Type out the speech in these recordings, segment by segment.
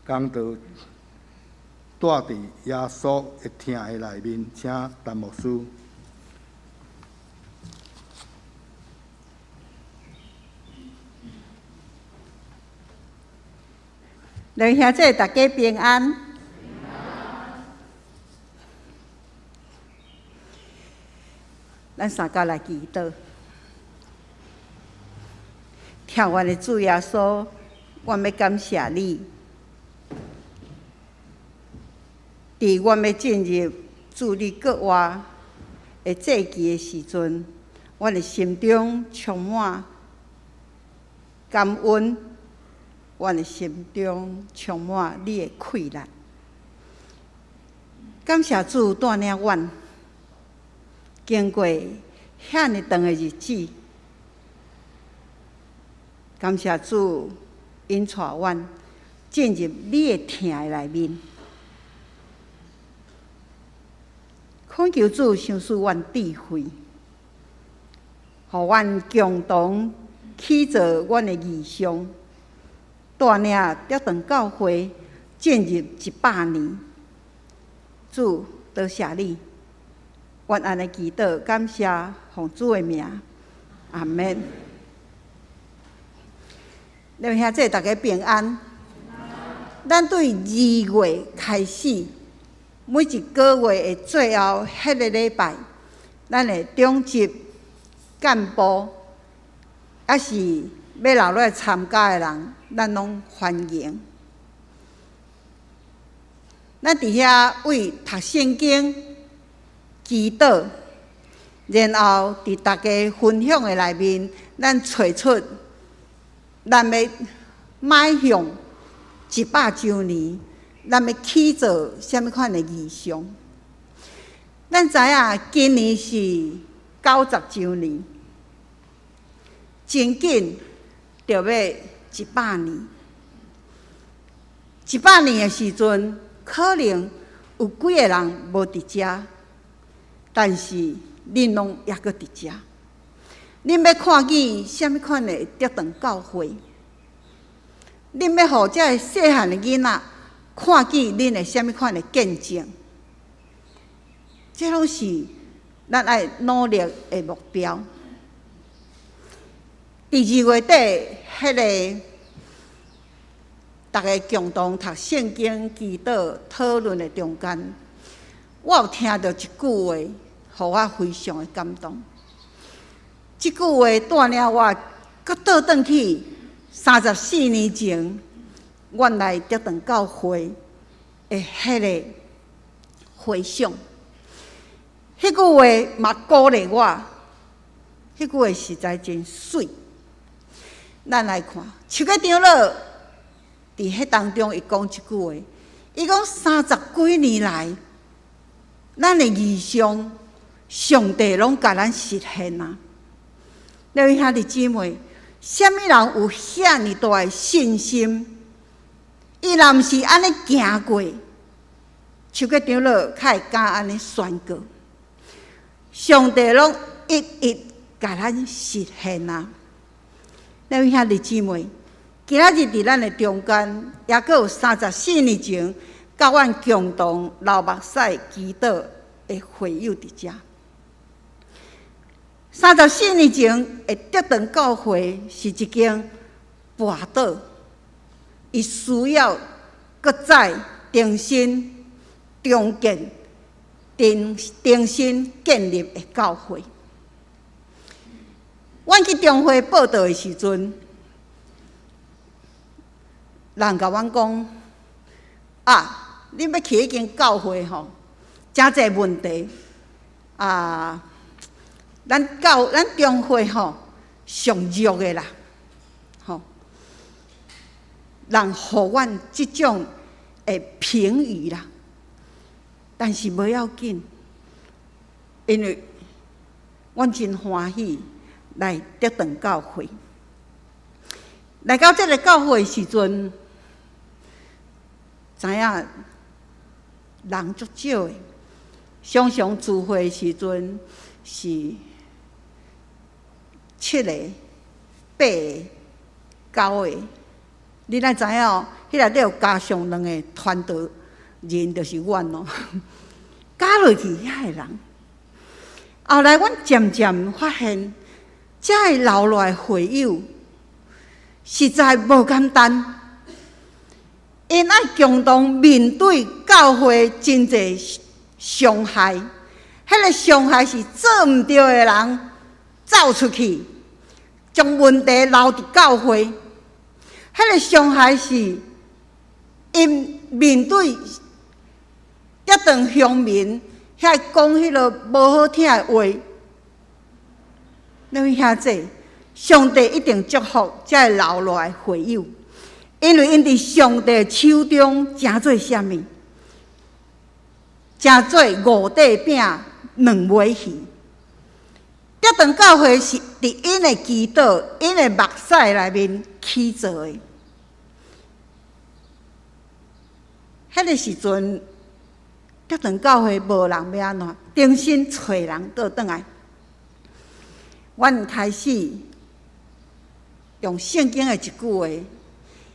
讲道带伫耶稣会听的内面，请陈牧师。两兄弟大家平安。咱三家来祈祷。听阮的主耶稣，阮要感谢你。伫阮要进入主你国外的祭祀的时阵，阮的心中充满感恩，阮的心中充满你的快乐。感谢主带领阮经过遐尼长的日子，感谢主引带阮进入你的听的内面。恳求主赏赐阮智慧，互阮共同起造阮的异象，带领德长教会进入100年。主，多谢你，阮安尼祈祷，感谢奉主的名，阿门。两兄弟大家平安。咱对2月开始。每一个月的最后迄个礼拜，咱的中级干部，也是要留来参加的人，咱拢欢迎。咱伫遐为读圣经、祈祷，然后伫大家分享的内面，咱找出咱要迈向100周年。咱要起造什么款的异象？咱知影今年是90周年，真紧就要100年。100年的时阵，可能有几个人无伫遮，但是恁拢还阁伫遮。恁要看见什么款的德长教会？恁要互遮细汉的囡仔看见恁的什么款的见证，这拢是咱爱努力的目标。第2月底，迄个大家共同读圣经、祈祷、讨论的中间，我有听到一句话，互我非常的感动。这句话带领我搁倒转去34年前。原来德长教会的迄个回想，迄句话嘛鼓励我，迄句话实在真水。咱来看，树个长老伫迄当中，伊讲一句话，伊讲30几年来，咱的异象，上帝拢甲咱实现啊！两位兄弟姊妹，什么人有遐尼大的信心？伊若毋是安尼行过，树个长老较会敢安尼宣告，上帝拢一一甲咱实现啊！两位兄弟姊妹，今仔日伫咱的中间，也阁有34年前，甲阮共同流目屎祈祷的会友伫遮。34年前的德长教会是一间跋倒。伊需要搁再重新重建、重新建立的教会。阮去中会报道的时阵，人甲阮讲：啊，恁要去迄间教会吼，真侪问题啊！咱中会吼上弱的啦。人互阮即种的评语啦，但是无要紧，因为阮真欢喜来德长教会。来到这个教会的时阵，知影人足少的，常常聚会的时阵是7个、8个、9个。你若知影哦，迄内底有加上两个传道人，就是阮哦。加落去遐个人，后来阮渐渐发现，遮个留落来会友，实在无简单。因爱共同面对教会真侪伤害，迄个伤害是做毋对的人走出去，将问题留伫教会。迄个伤害是因面对一顿乡民，遐讲迄落无好听的话，你们兄弟，上帝一定祝福才会留落来会友，因为因伫上帝手中诚做啥物？诚做五块饼两尾鱼。这顿教会是伫因的祈祷、因的目屎内面起造的。迄个时阵，这顿教会无人要安怎，重新找人倒转来。阮开始用圣经的一句话，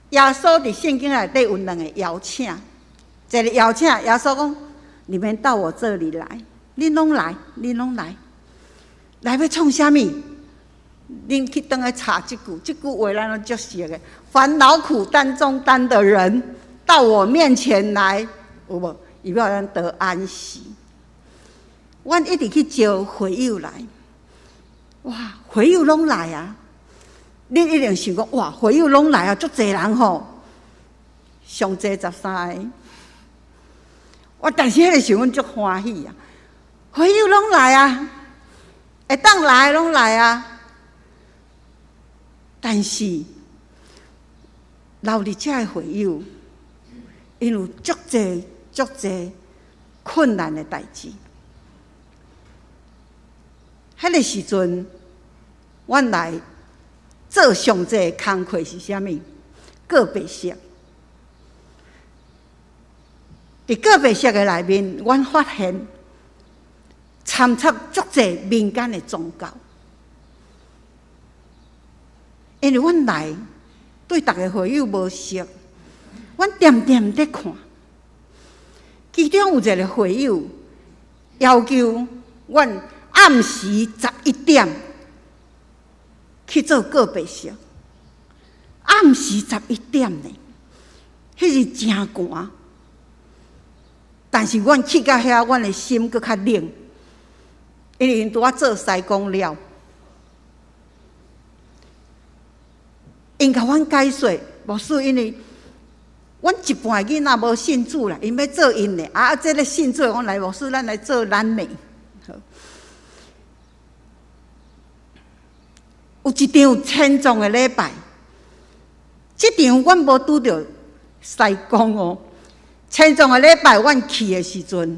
耶稣伫圣经内底有两个邀请，一个邀请耶稣讲：“你们到我这里来，恁拢来，恁拢来。”来要创啥物？恁去倒来查即句话，咱都足熟的。凡劳苦担重担的人，到我面前来，有无？伊要咱得安息。阮一直去招会友来，哇，会友拢来啊！恁一定想讲，哇，会友拢来啊，足侪人吼，上侪13个。我但是迄个时阵足欢喜啊，会友拢来啊！会当来拢来啊！但是留伫遮的会友，因有足侪困难的代志。迄个时阵，阮来做上济的工课是啥物？个别式。伫个别式的内面，阮发现参插足侪民间的宗教，因为阮来对逐个会友无熟，阮点点在看，其中有一个会友要求阮暗时11点去做个别式，暗时11点呢，迄是真寒。但是阮去到遐，阮的心搁较冷，因为因拄仔做西工了，因甲阮解说，牧师，因为阮一半囡仔无信主啦，因要做因的，这个信主，阮来牧师，咱来做咱的。有一场千宗的礼拜，这场阮无拄着西工哦。千宗的礼拜，阮去的时阵，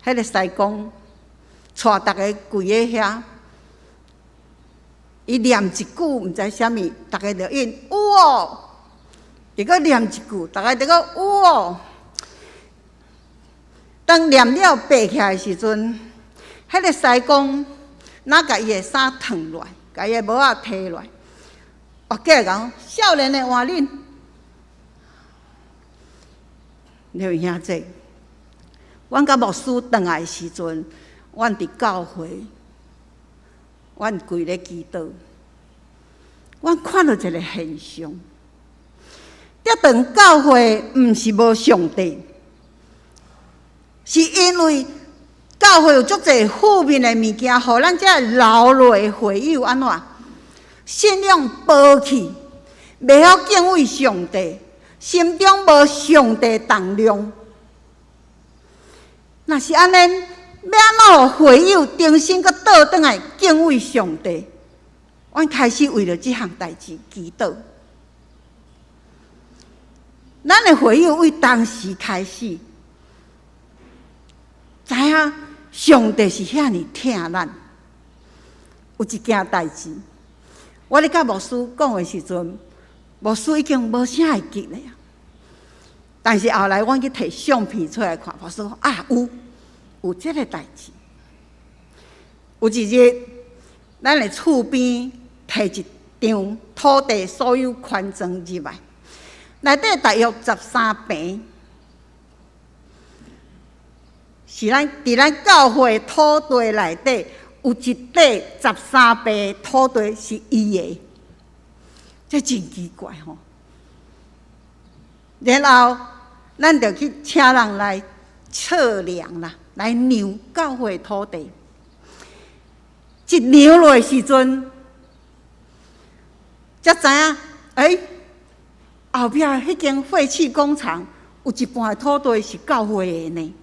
迄个西公带逐个跪在遐，伊念一句毋知啥物，逐个就应有哦，伊搁念一句，逐个就搁有哦。当念了爬起来的时阵，迄个西公哪甲伊的衫脱落来，甲伊的帽仔摕落来，我过来讲，少年的换恁。你有兄弟，阮甲牧师转来的时阵，阮伫教会，阮跪咧祈祷，阮看到一个现象，这顿教会毋是无上帝，是因为教会有足侪负面的物件，互咱遮留落的会友安怎信仰薄去，袂晓敬畏上帝。心中无上帝重量，若是安尼，要安怎会友重新搁倒转来敬畏上帝？阮开始为了这项代志祈祷。咱的会友为当时开始，知影上帝是遐尼疼咱。有一件代志，我咧甲牧师讲的时阵，牧师已经无啥会记咧。但是后来，阮去摕相片出来看，牧师讲啊，有这个代志。有一日，咱的厝边摕一场土地所有权状入来，内底大约13坪，是伫咱教会土地内底有一块13坪土地是伊的，这真奇怪吼。然后咱就去请人来测量啦，来量教会土地。一量落的时阵，才知影，后壁迄间废弃工厂有一半的土地是教会的呢。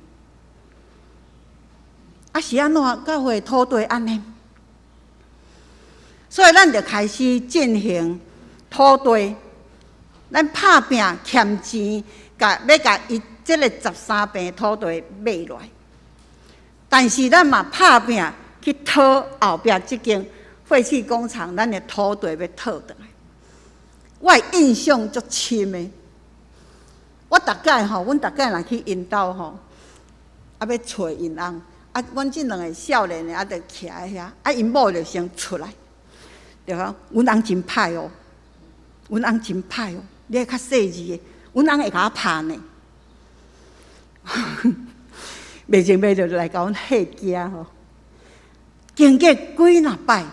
是安怎教会土地安尼？所以咱就开始进行土地，咱拍拼欠钱，要甲伊即个13坪土地买落来。但是咱嘛拍拼去讨后壁即间废弃工厂，咱的土地要讨倒来。我的印象足深的，我逐摆若去因兜吼，要找因翁。阮即两个少年的就徛在遐，因某就先出来，就讲阮翁真歹哦，阮翁真歹哦，你较细致的，阮翁会甲我拍呢。袂前袂就来甲阮吓惊吼，经过几若摆，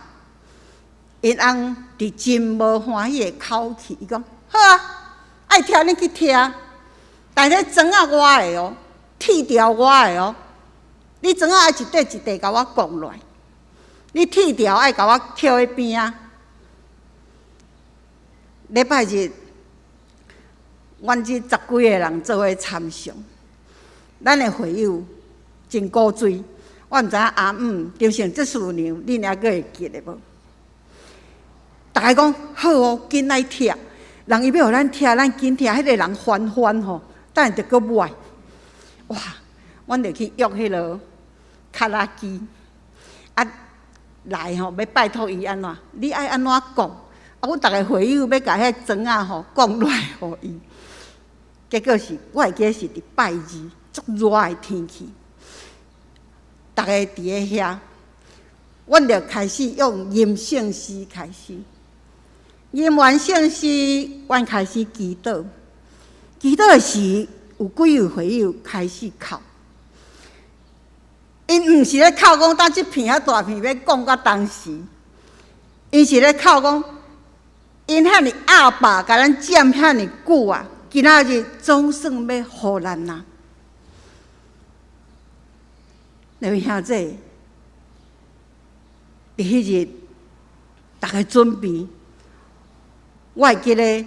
因翁伫真无欢喜的口气，伊讲好啊，爱听你去听，但迄砖仔我的哦，铁条我的哦。你砖仔爱一块一块甲我讲落来，你铁条爱甲我捡喺边啊！礼拜日，阮这10几个人做伙参详，咱的会友真古锥，我毋知影阿姆张成这事娘，恁还阁会记得无？大家讲好哦，紧来拆，人伊要互咱拆，咱紧拆。迄个人翻吼，等下就阁买。哇！阮就去约迄落卡拉机，来吼，要拜托伊安怎？你爱安怎讲？阮逐个会友要甲迄砖仔吼讲落来互伊。结果是，我会记得是伫拜二，足热的天气，逐个伫咧遐，阮就开始用吟圣诗开始。吟完圣诗，阮开始祈祷。祈祷的时，有几位会友开始哭。因毋是咧哭讲，当即片遐大片要讲到当时，因是咧哭讲，因遐尼阿爸甲咱占遐尼久啊，今仔日总算要互咱啦。两位兄弟，伫迄日，大家准备，我会记得，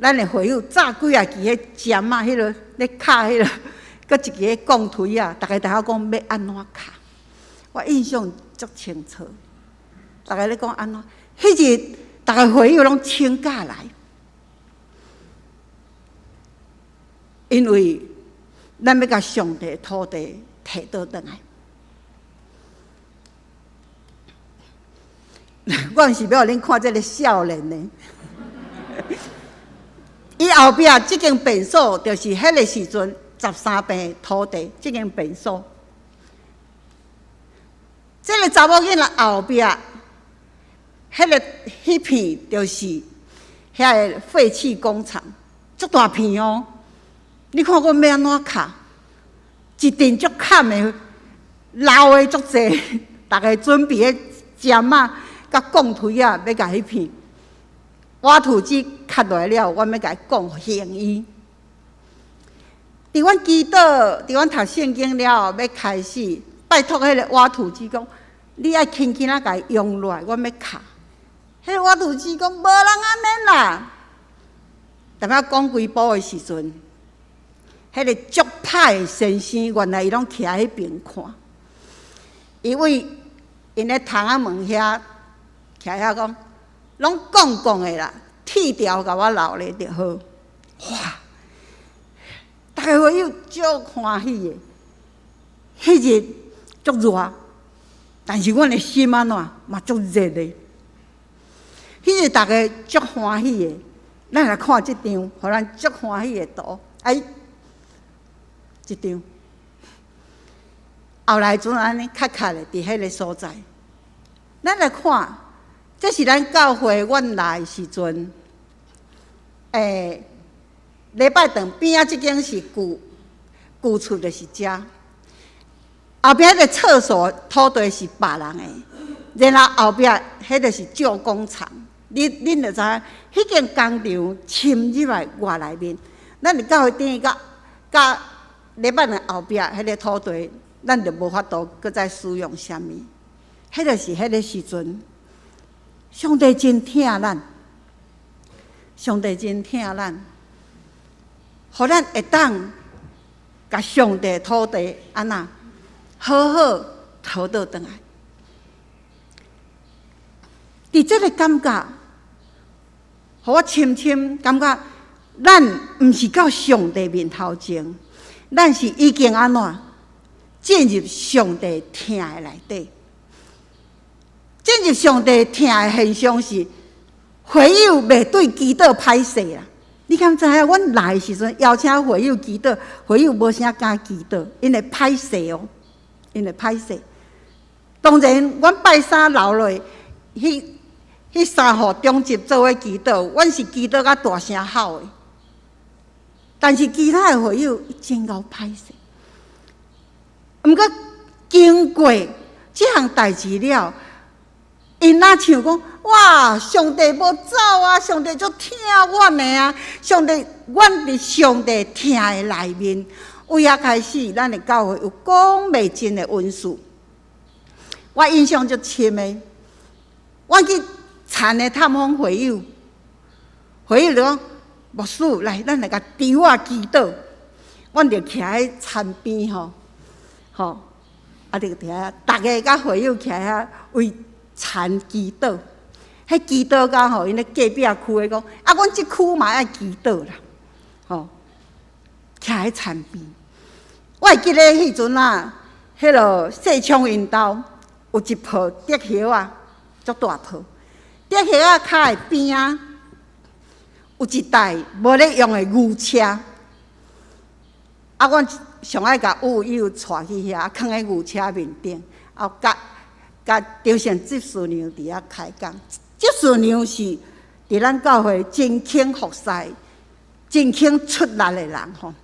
咱的会友炸几啊支迄尖啊，迄落咧卡迄落。搁一个钢槌啊，大家讲要安怎卡，我印象足清楚。大家咧讲安怎，迄日大家会友拢请假来，因为咱要甲上帝土地摕倒转来。我毋是要互恁看这个少年呢。伊后壁即间便所，就是迄个时阵。13坪土地，即间便所，这个查某囡仔后壁，迄片就是遐个废弃工厂，足大片哦。你看我要安怎卡？一定足坎的，老的足济，大家准备个尖啊、甲钢槌啊，要甲迄片挖土机卡落来了，阮要甲伊讲行伊。伫阮祈祷，伫阮读圣经了后，要开始拜托迄个挖土机讲，你爱轻轻仔甲伊用落来，阮要卡。迄个挖土机讲，无人安尼啦。但要讲几步的时阵，迄个足歹的先生，原来伊拢徛喺迄边看，因为因咧窗仔门遐徛遐讲，拢讲的啦，铁条甲我留咧就好。哇！大家会友足欢喜的，迄日足热，但是阮的心安怎嘛足热的。迄日大家足欢喜的，咱来看即张，互咱足欢喜的图。即张，后来阵安尼卡卡的伫迄个所在，咱来看这是咱教会阮来的时阵，礼拜堂边仔即间是旧厝，就是遮。后壁迄个厕所土地是别人的，然后后壁迄个是旧工厂。恁就知影，迄间工厂侵入来外内面，咱伫教会顶甲礼拜堂后壁迄个土地，咱就无法度搁再使用啥物。迄个是迄个时阵，上帝真疼咱，上帝真疼咱，互咱会当甲上帝土地安那好好讨倒转来。伫这个感觉，互我深深感觉，咱毋是到上帝面头前，咱是已经安怎进入上帝疼的内底。进入上帝疼的现象是，会友袂对基督歹势啦。你敢知影？阮来的时阵邀请会友基督，会友无啥敢基督，因会歹势哦，因会歹势。当然，阮拜三留落迄三户中集做伙祈祷，阮是祈祷甲大声吼的。但是其他的会友真够歹势。毋过经过即项代志了，因若像讲，哇，上帝无走啊，上帝足疼阮的啊，上帝，阮伫上帝疼的内面，为遐开始，咱的教会有讲袂尽的恩赐。我印象足深的，我去田的探访会友，会友就讲，牧师来，咱来甲猪仔祈祷。阮就徛喺田边吼，啊，就徛遐，逐个甲会友徛遐为田祈祷。迄祈祷甲吼，因咧隔壁区的讲，啊，阮即区嘛爱祈祷啦，吼，徛喺田边。我会记咧迄阵啊，迄落细枪因兜有一棵竹叶啊，足大棵。竹叶仔骹的边啊，有一台无咧用的牛车。啊，阮上爱甲有带去遐，囥喺牛车面顶，啊，甲张成执事娘伫遐开讲。执事娘是伫咱教会真肯服侍、真肯出力的人吼。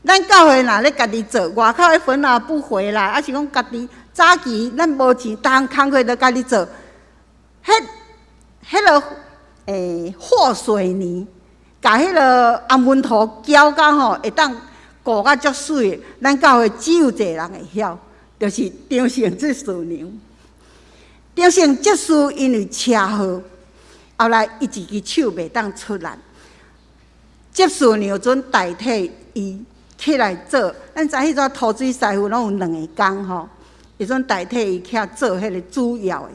咱教会若咧家己做，外口的分啊不回来，啊是讲家己早期咱无钱，逐项工课都家己做。迄落和水泥，甲迄落红温土搅到吼，会当顾甲足水。咱教会只有一个人会晓，就是张成执事娘。张成执事因为车祸，后来伊一支手袂当出力，执事娘准代替伊起来做。咱知迄阵土水师傅拢有2个工吼，伊准代替伊起来做迄个主要的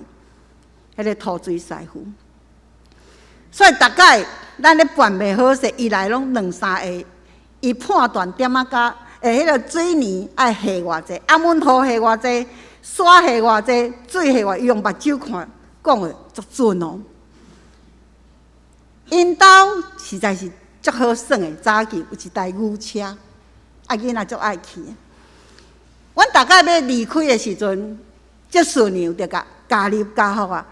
迄个土水师傅。所以大概咱咧办袂好势，伊来拢2、3个，伊判断点仔甲迄个水泥爱下偌济，红温土下偌济，沙下偌济，水下偌，伊用目睭看，讲的足准哦。因兜实在是足好耍的，早期有一台牛车，啊囡仔足爱去的。阮大概要离开的时阵，执事娘就甲加入加福啊，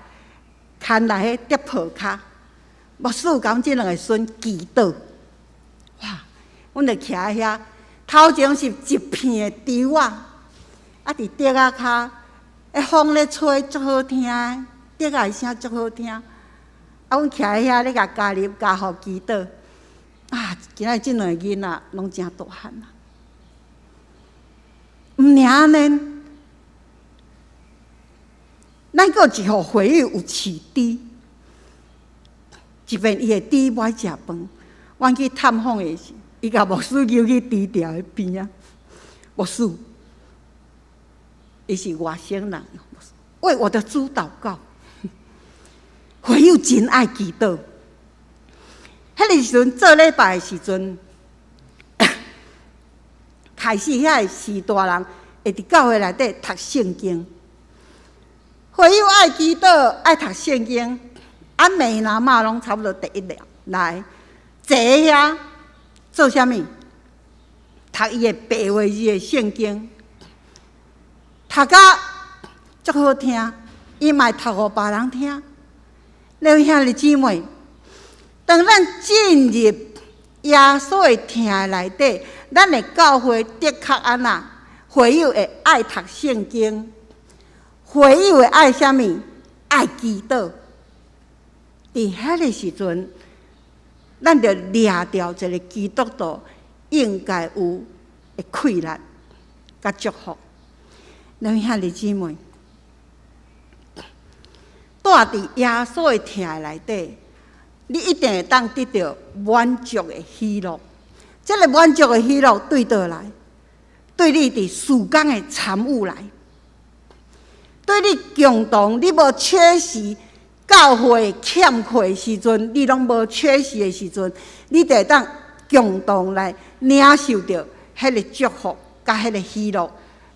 牵来迄竹坡骹。牧师讲即2个孙祈祷，哇！阮就徛喺遐，头前是一片的猪啊，啊伫竹仔骹，迄风咧吹足好听，竹仔的声足好听。啊，阮徛喺遐咧甲加入加福祈祷，啊！今仔即2个囡仔拢真大汉啊！毋尔安尼，咱阁有一户会友有饲猪。即便伊的猪不爱食饭，阮去探访的时，伊甲牧师叫去猪条的边啊。牧师，伊是外省人，为我的猪祷告。会友真爱祈祷。迄个时阵做礼拜的时阵，开始遐个士大人会伫教会内底读圣经。会友爱祈祷，爱读圣经。啊，每拿嘛拢差不多第1了，来坐遐做啥物？读伊的白话字的圣经，读甲足好听，伊嘛读互别人听。位兄弟姊妹，当咱进入耶稣的厅的内底，咱的教会的确安那，会友会爱读圣经，会友会爱啥物？爱祈祷。伫迄个时阵，咱着掠着一个基督徒应该有的快乐甲祝福。两位兄弟姊妹，住伫耶稣的厅的内底，你一定会当得到满足的喜乐。这个满足的喜乐对倒来，对你伫事工的参与来，对你共同你无缺失教会欠缺的时阵，你拢无缺失的时阵，你就会当共同来领受到迄个祝福甲迄个喜乐，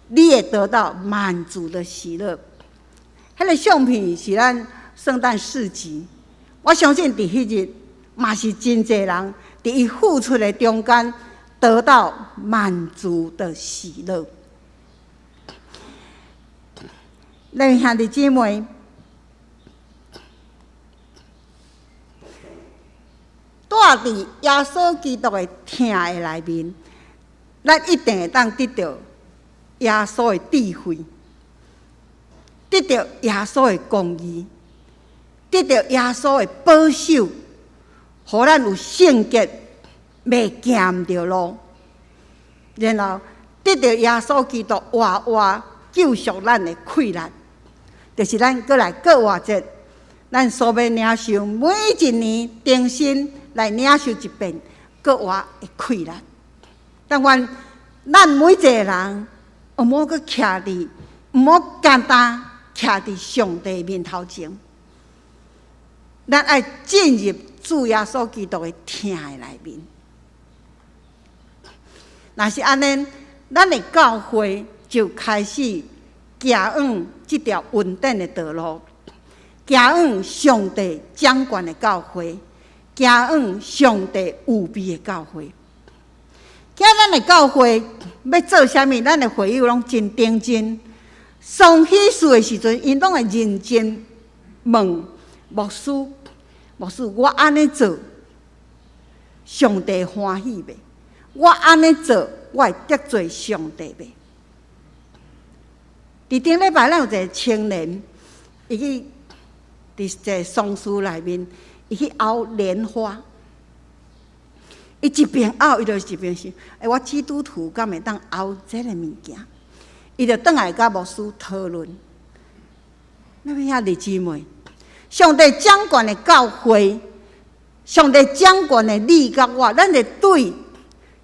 你会得到满足的喜乐。迄个相片是咱圣诞市集，我相信伫迄日嘛是真侪人伫伊付出的中间得到满足的喜乐。两位兄弟姊妹，住伫耶稣基督的厅的内面，咱一定会当得到耶稣的智慧，得到耶稣的公义，得到耶稣的保守，互咱有圣洁，袂行毋着路。然后得到耶稣基督活活救赎咱的快乐，就是咱过来过活节，咱所要领受每一年重新来领受一遍过活的快乐。但愿咱每一个人，毋好阁徛伫，毋好简单徛伫上帝面头前，咱爱进入主耶稣基督的厅的内面。若是安尼，咱的教会就开始行往这条稳定的道路，行往上帝掌管的教会，行往上帝有备的教会。今咱的教会要做啥物？咱的会友拢真认真。丧喜事的时阵，因拢会认真问牧师：牧师，我安尼做，上帝欢喜袂？我安尼做，我会得罪上帝袂？伫顶礼拜，咱有一个青年，伊去伫一个丧事内面，伊去熬莲花。伊一边熬，伊就一边想：我基督徒敢会当熬这个物件？伊就倒来甲牧师讨论。那位兄弟姊妹，上帝掌管的教会，上帝掌管的你甲我，咱会对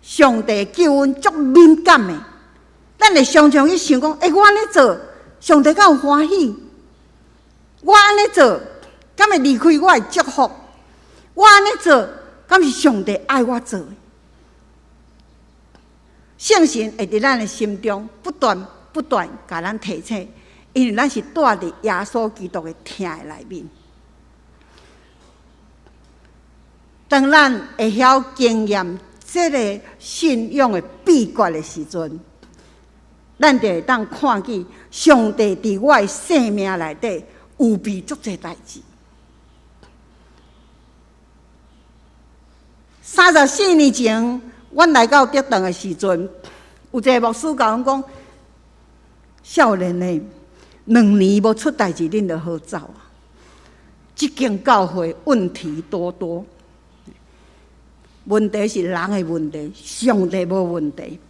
上帝救恩足敏感的。咱会常常去想讲：我安尼做，上帝敢有欢喜？我安尼做，敢会离开我的祝福？我安尼做，敢是上帝爱我做的？圣神会伫咱的心中不断甲咱提醒，因为咱是住伫耶稣基督的厅的内面。当咱会晓经验这个信仰的秘诀的时阵，咱就会当看见上帝伫我的生命内底有备足侪代志。34年前，阮来到德堂的时阵，有一个牧师甲阮讲：少年的2年无出代志，恁就好走啊！这间教会问题多多，问题是人的问题，上帝无问题。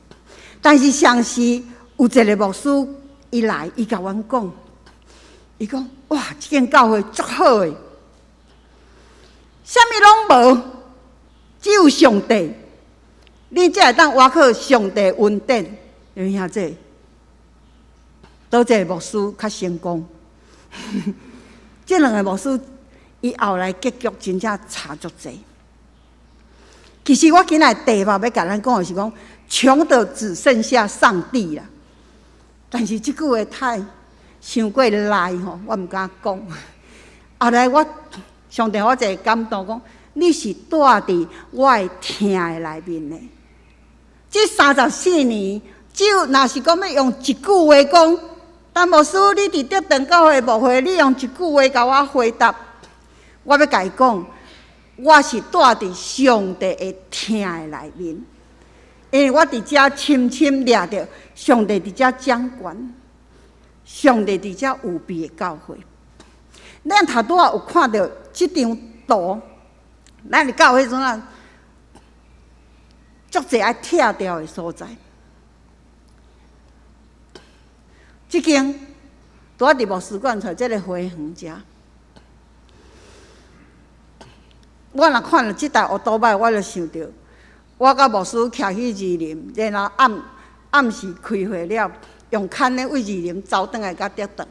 但是上时有一个牧师，伊来，伊甲阮讲，伊讲：哇，这间教会足好诶，啥物拢无。只有上帝，你才会当挖靠上帝恩典。有影这，倒一个牧师较成功？这2个牧师，伊后来结局真正差足济。其实我今仔题目要甲咱讲的是讲，穷的只剩下上帝啦。但是这句话太伤过赖吼，我毋敢讲。后来上帝我一个感动讲。你是住伫我的厅的内面的。这34年，只有若是讲要用一句话讲，但牧师你伫德堂教会牧会，你用一句话甲我回答，我要甲伊讲，我是住伫上帝的厅的内面，因为我伫遮深深掠着上帝伫遮掌权，上帝伫遮有庇的教会。咱头拄仔有看到即张图，咱伫教会阵啊，足侪爱拆掉的所在。即间拄仔伫牧师馆找即个花园遮，我若看到即台乌多摆，我就想到，我甲牧师徛去二林，然后暗时开会了，用牵的为二林走转来甲竹塘，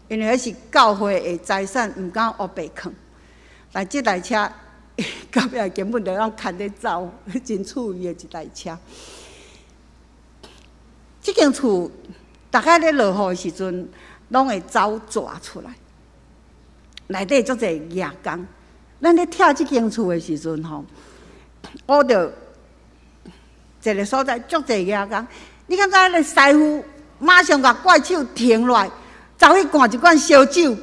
因为迄是教会的财产，毋敢黑白藏。但即台车到尾根本就拢牵咧走，真趣味的一台车。即间厝，大概咧落雨的时阵，拢会走蛇出来，内底足侪野工。咱咧拆即间厝的时阵吼，我着一个所在足侪野工。你敢知迄个师傅马上甲怪手停落来，走去灌一罐烧酒，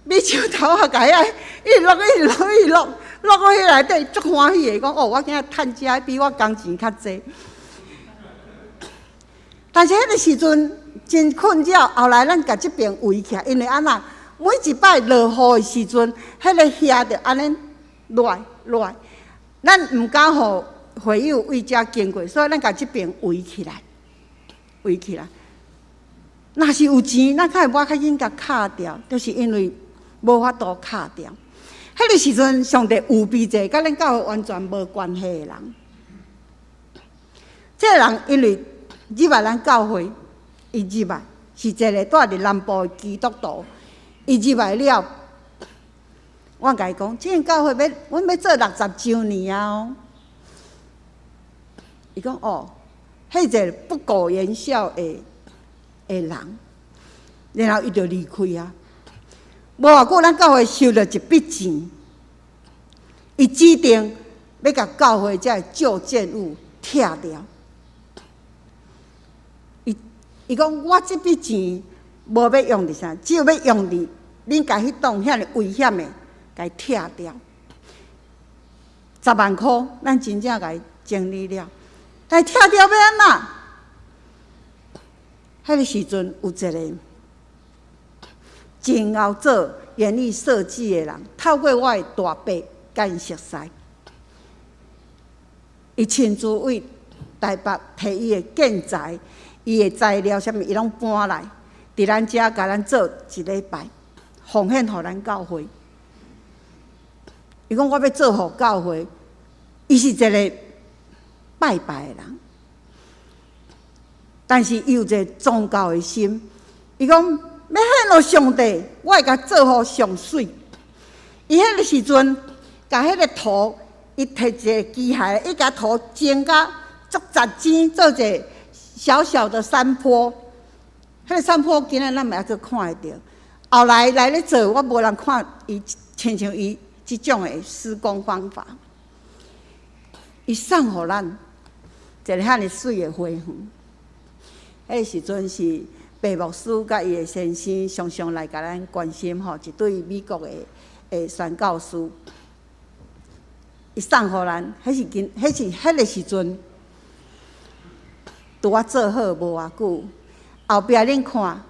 米酒头啊，甲遐一落落到迄内底，足欢喜的。讲哦，我今仔趁食比我工钱较济。但是迄个时阵真困扰，后来咱甲即边围起来，因为安那每一摆落雨的时阵，迄个叶着安尼落来，咱毋敢互会友为遮经过，所以咱甲即边围起来。若是有钱，咱较无较紧甲敲掉，就是因为无法度敲掉。迄个时阵，上帝有庇者，甲咱教会完全无关系的人。这个人因为入来咱教会，伊入来是一个住伫南部的基督徒。伊入来了，我甲伊讲，即间教会阮要做60周年啊！哦，伊讲哦，迄个不苟言笑的人，然后伊就离开啊。无偌久，咱教会收了一笔钱，伊指定要甲教会遮旧建物拆掉。伊讲我即笔钱无要用伫啥，只有要用伫恁家迄栋遐尼危险的，甲伊拆掉。10万箍，咱真正甲伊整理了。但拆掉要安那？迄个时阵有一个真后做园艺设计的人，透过我的大伯甲因熟识，伊亲自为台北摕伊的建材、伊的材料啥物，伊拢搬来，伫咱遮甲咱做一礼拜，奉献互咱教会。伊讲我要做互教会，伊是一个拜拜的人，但是伊有一个宗教的心。伊讲要献互上帝，我会甲做互上水。伊迄个时阵，甲迄个土，伊摕一个机械，伊甲土剪甲足杂尖，做一个小小的山坡。迄个山坡今仔咱嘛还阁看会到。后来来咧做，我无人看伊亲像伊即种的施工方法。伊送互咱一个遐尼水的花园。迄个时阵是白牧师甲伊的先生常常来甲咱关心吼，一对美国的宣教师，伊送互咱，迄个时阵，拄啊做好无偌久，后壁恁看，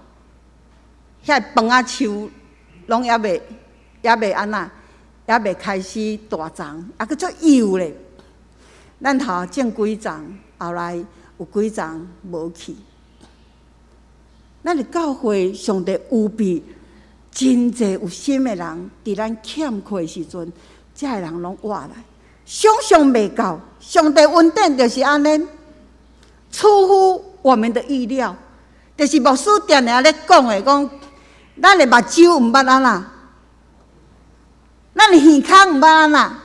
遐饭仔树拢还袂安那，还袂开始大长，还佫足幼咧。咱头种几丛，后来有几丛无去。咱的教会，上帝有庇真济有心的人，伫咱欠缺的时阵，这个人拢活来，想象袂到。上帝恩典就是安尼，出乎我们的意料。就是牧师定定咧讲的，讲咱的目睭毋捌安那，咱的耳孔毋捌安那，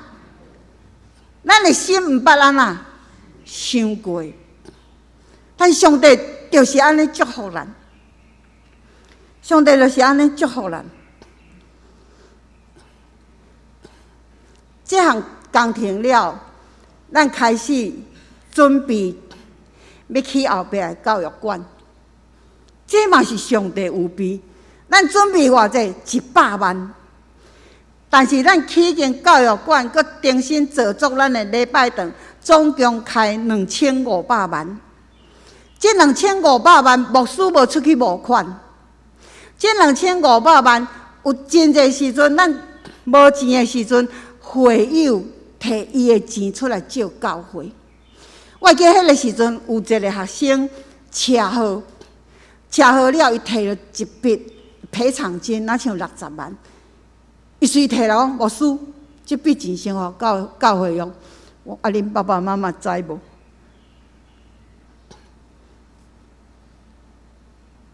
咱的心毋捌安那想过。但上帝就是安尼祝福咱。上帝就是安尼祝福咱。这项工停了，咱开始准备要去后壁的教育馆。这嘛是上帝有庇，咱准备偌济100万，但是咱起经教育馆阁重新造作咱的礼拜堂，总共开2500万。这2500万牧师无出去募款，这2500万有真侪时阵，咱无钱的时阵，会友摕伊的钱出来借教会。我记迄个时阵有一个学生车祸了，伊摕了一笔赔偿金，若像60万。伊随摕来讲，牧师，这笔钱先互教会用。恁爸爸妈妈知无？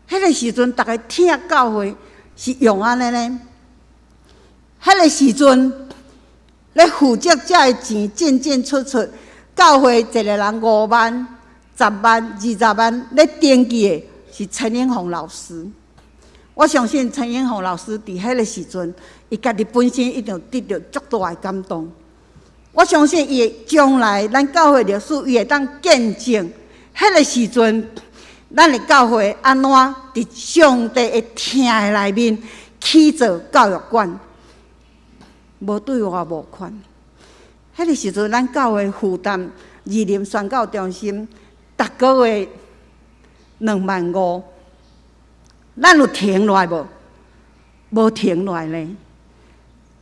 迄个时阵，逐个听教会是用安尼呢。迄个时阵，咧负责遮的钱进出，教会一个人5万、10万、20万，咧登记的是陈英宏老师。我相信陈英宏老师伫迄个时阵，伊家己本身一定得到足大的感动。我相信伊将来咱教会历史，伊会当见证迄个时阵，咱的教会安怎伫上帝的听的内面起造教育馆，无对外募款。迄个时阵，咱教会负担义林宣教中心，逐个月25000，咱有停落来无？无停落来呢。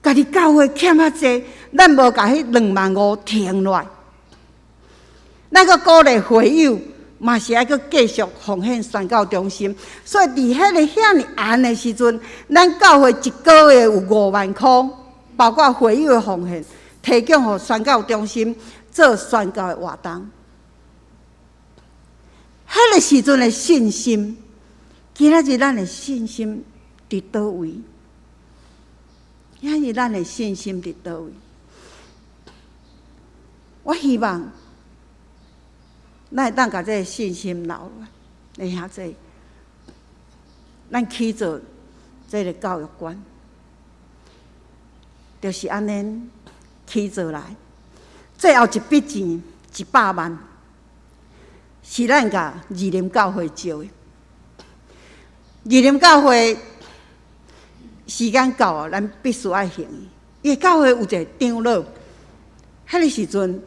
家己教会欠遐济，咱无甲迄25000停落来。咱阁鼓励会友，嘛是爱阁继续奉献宣教中心。所以伫迄个遐尼暗的时阵，咱教会一个月有5万块，包括会友的奉献，提供互宣教中心做宣教的活动。迄个时阵的信心，今仔日咱的信心伫倒位？今日咱的信心伫倒位？我希望咱会当甲这个信心留来，下这咱起做这个教育馆，就是安尼起做来。最后一笔钱100万，是咱甲义林教会借的。义林教会时间到啊，咱必须爱行。伊的教会有一个长老，迄个时阵，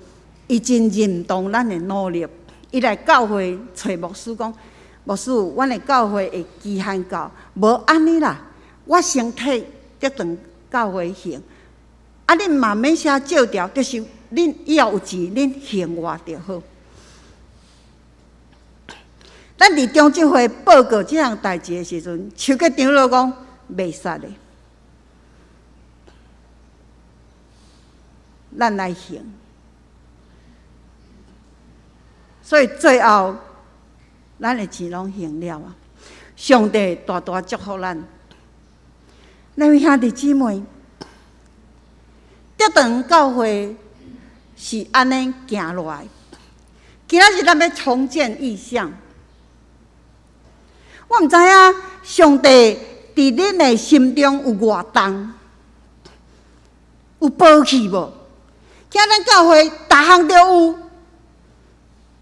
伊真认同咱的努力。伊来教会找牧师讲：“牧师，阮的教会会期限到，无安尼啦，我身体得当教会行。啊，恁嘛免写借条，就是恁以后有钱，恁行我就好。”咱伫中执会报告这项代志的时阵，邱家长老讲袂使的，咱来行。所以最后，咱的钱拢行了啊！上帝大大祝福咱。咱位兄弟姊妹，德堂教会是安尼行落来。今仔日咱要重建意向。我毋知影上帝伫恁的心中有偌重，有宝气无？今咱教会逐项都有，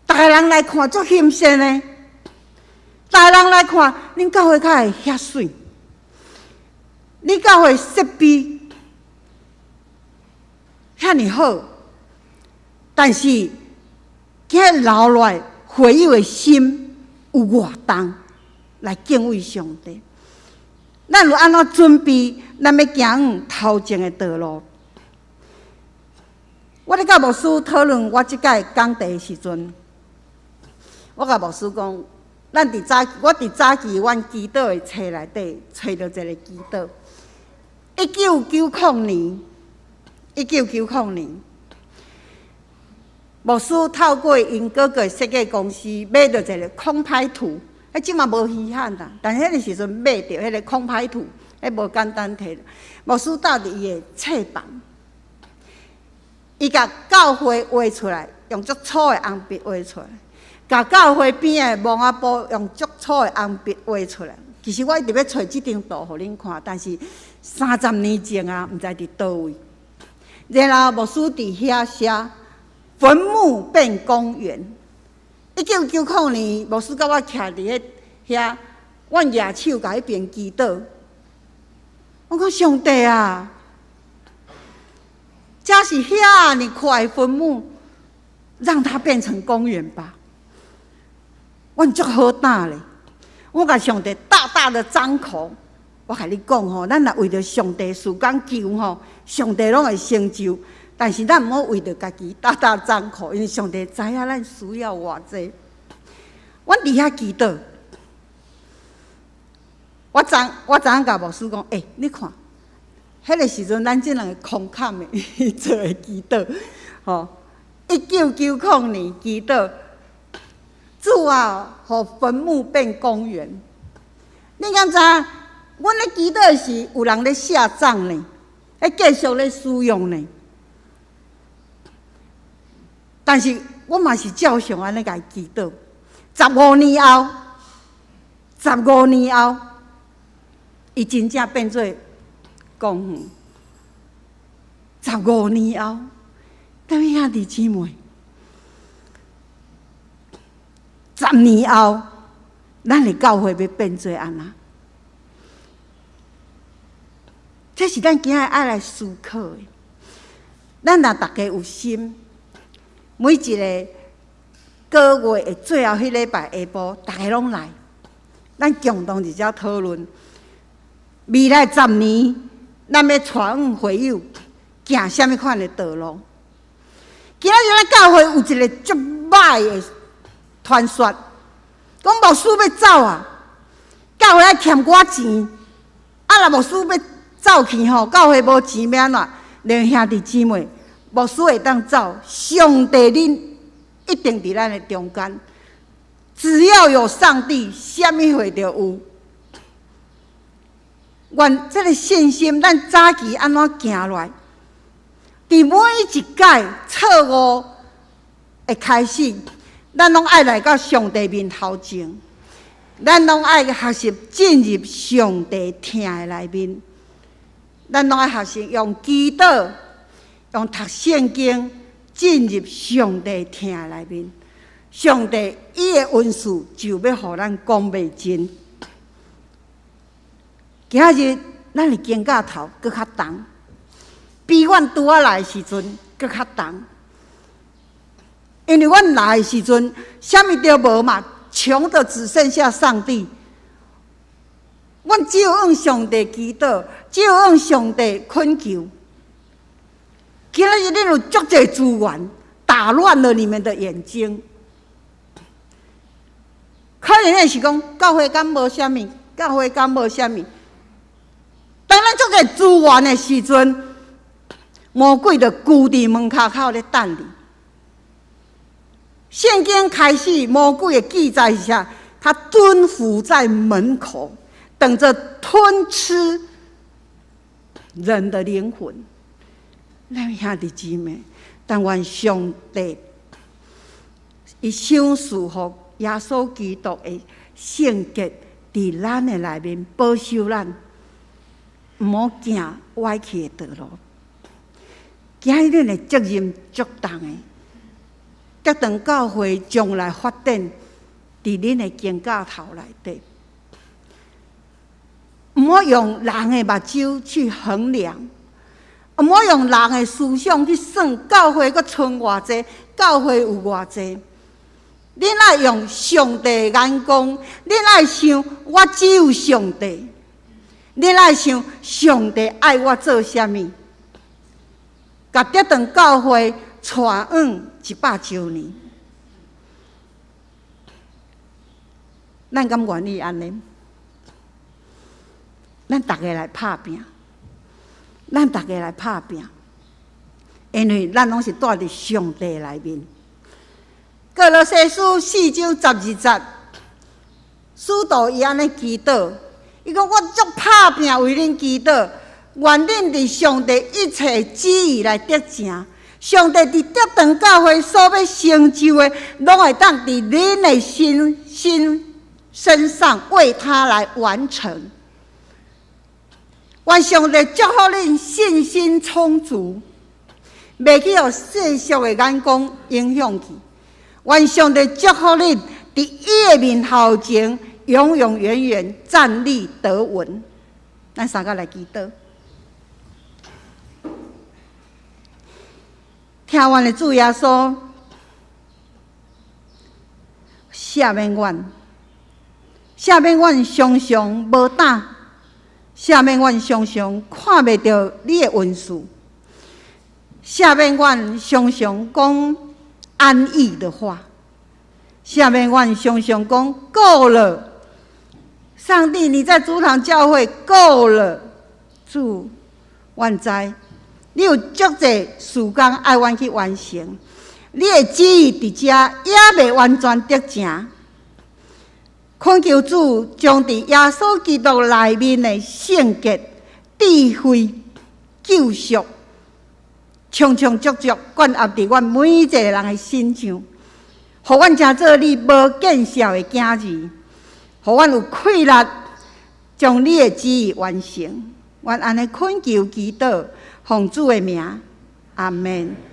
逐个人来看足欣赏的，逐个人来看，恁教会较会遐水，恁教会设备遐尼好，但是今日留落来会友的心有偌重？来敬畏上帝，咱有安怎准备？咱要行头前的道路。我咧甲牧师讨论我即届讲题的时阵，我甲牧师讲，我伫早期阮祈祷的册内底找到一个祈祷。1990年，牧师透过因哥哥设计公司买到一个空拍图。迄即嘛无稀罕啦，但迄个时阵买着迄个空拍图，迄无简单摕。牧师搭伫伊的册房，伊甲教会画出来，用足粗的红笔画出来；甲教会边的蒙阿布用足粗的红笔画出来。其实我一直要找即张图互恁看，但是30年前啊，毋知伫倒位。然后牧师伫遐写“坟墓变公园”。1990年，牧师甲我徛伫遐，阮举手甲迄边祈祷。我讲上帝啊，假是遐尼快的坟墓，让它变成公园吧。阮足好胆咧，我甲上帝大大的张口，我甲你讲吼，咱若为着上帝事工求吼，上帝拢会成就。但是咱毋好为着家己大大张口，因为上帝知影咱需要偌济。阮伫遐祈祷，我昨昏甲牧师讲，你看，迄个时阵咱即两个空坎的做的祈祷，吼，1990年祈祷，主啊，互坟墓变公园。你敢知？阮咧祈祷时，有人咧下葬呢，继续咧使用呢。但是我嘛是照常安尼甲伊祈祷。15年后，15年后，伊真正变做公园。15年后，各位兄弟姊妹，10年后，咱的教会要变做安那？这是咱今日爱来思考的。咱若大家有心，每一个个月的最后迄礼拜下晡，大家拢来，咱共同一只讨论未来10年，咱要传往会友行什么款的道路。今仔日咱教会有一个足歹的传说，讲牧师要走啊，教会爱欠我钱，若牧师要走去吼，教会无钱要安怎？两兄弟姊妹，牧师会当走，上帝恁一定伫咱的中间。只要有上帝，什么会就有。愿这个信心，咱早期安怎行来？伫每一届错误的开始，咱拢爱来到上帝面头前，咱拢爱学习进入上帝听的内面。咱拢爱学习用祈祷、用读圣经进入上帝听的内面。上帝伊的恩赐就要互咱讲袂尽。今仔日咱的肩胛头搁较重，比阮拄仔来的时阵搁较重，因为阮来的时阵啥物都无嘛，穷的只剩下上帝。阮只有向上帝祈祷，只有向上帝恳求。今仔日恁有足侪资源，打乱了你们的眼睛。可能的是讲，教会敢无啥物，教会敢无啥物。当咱足侪资源的时阵，魔鬼就固伫门口口咧等你。圣经开始，魔鬼的记载是啥？他蹲伏在门口，等着吞吃人的灵魂。咱兄弟姊妹，但愿上帝伊赏赐互耶稣基督的圣洁伫咱的内面，保守咱，毋好行歪曲的道路。今日恁的责任足重的，各堂教会将来发展伫恁的肩胛头内底，毋好用人的目睭去衡量，毋好用人的思想去算教会阁剩偌济，教会有偌济。恁爱用上帝的眼光，恁爱想我只有上帝，恁爱想上帝爱我做啥物，甲这堂教会传往100周年，咱敢愿意安尼？咱大家来拍拼，咱大家来拍拼，因为咱拢是住伫上帝内面。歌罗西书4章12节，使徒伊安尼祈祷，伊讲我足拍拼为恁祈祷，愿恁伫上帝一切旨意来得成。上帝伫这堂教会所要成就的，拢会当伫恁的心身上为他来完成。愿上帝祝福恁信心充足，袂去互世俗的眼光影响去。愿上帝祝福恁伫伊的面头前，永永远远站立得稳。咱三个来祈祷。听阮的主耶稣赦免阮，赦免阮常常无胆，赦免阮常常看袂到你的恩赐，赦免阮常常讲安逸的话，赦免阮常常讲够了。上帝，你在主堂教会够了，主，阮知你有足侪事工爱阮去完成，你的旨意伫遮也未完全得成。恳求主将伫耶稣基督内面的圣洁、智慧、救赎，充充足足灌压伫阮每一个人的心上，互阮成做你无见效的囝儿，互阮有气力将你的旨意完成。阮安尼恳求祈祷，奉主的名，阿门。